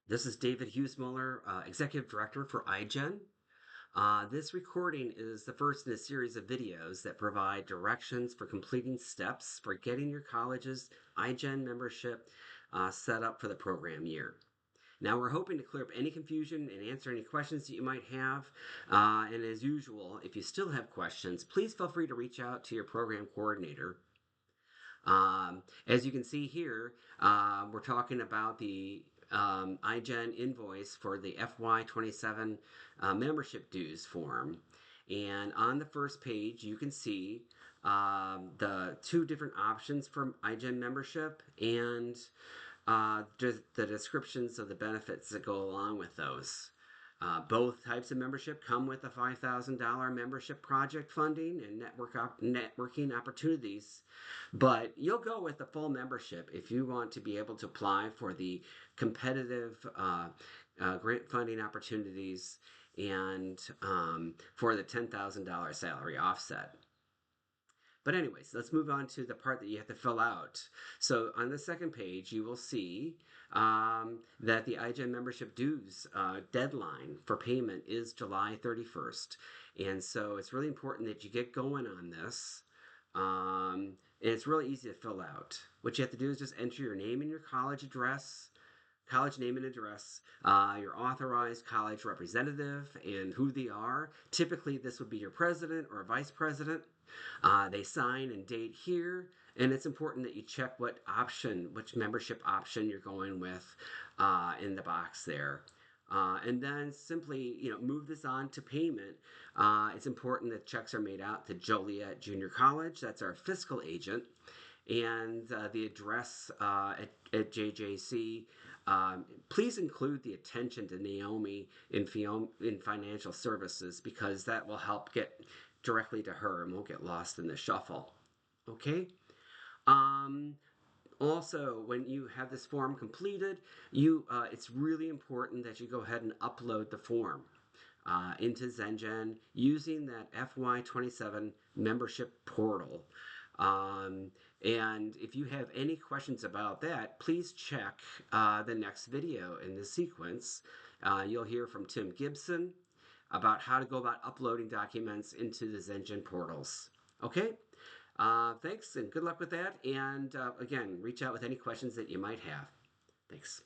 This is David Hughesmuller, Executive Director for iGen. This recording is the first in a series of videos that provide directions for completing steps for getting your college's iGen membership set up for the program year. Now, we're hoping to clear up any confusion and answer any questions that you might have. And as usual, if you still have questions, please feel free to reach out to your program coordinator. As you can see here, we're talking about the iGen invoice for the FY27 membership dues form. And on the first page, you can see the two different options for iGen membership and the descriptions of the benefits that go along with those. Both types of membership come with a $5,000 membership project funding and networking opportunities, but you'll go with the full membership if you want to be able to apply for the competitive grant funding opportunities and for the $10,000 salary offset. But anyways, let's move on to the part that you have to fill out. So on the second page, you will see that the iGen membership dues deadline for payment is July 31st. And so it's really important that you get going on this. And it's really easy to fill out. What you have to do is just enter your name and your college name and address, your authorized college representative, and who they are. Typically, this would be your president or vice president. They sign and date here, and it's important that you check which membership option you're going with in the box there. And then simply, move this on to payment. It's important that checks are made out to Joliet Junior College. That's our fiscal agent. And the address at JJC. Please include the attention to Naomi in financial services because that will help get directly to her and won't get lost in the shuffle. Okay? Also, when you have this form completed, it's really important that you go ahead and upload the form into ZenGen using that FY27 membership portal. And if you have any questions about that, please check the next video in the sequence. You'll hear from Tim Gibson about how to go about uploading documents into the ZenGen portals. Okay? Thanks and good luck with that. And again, reach out with any questions that you might have. Thanks.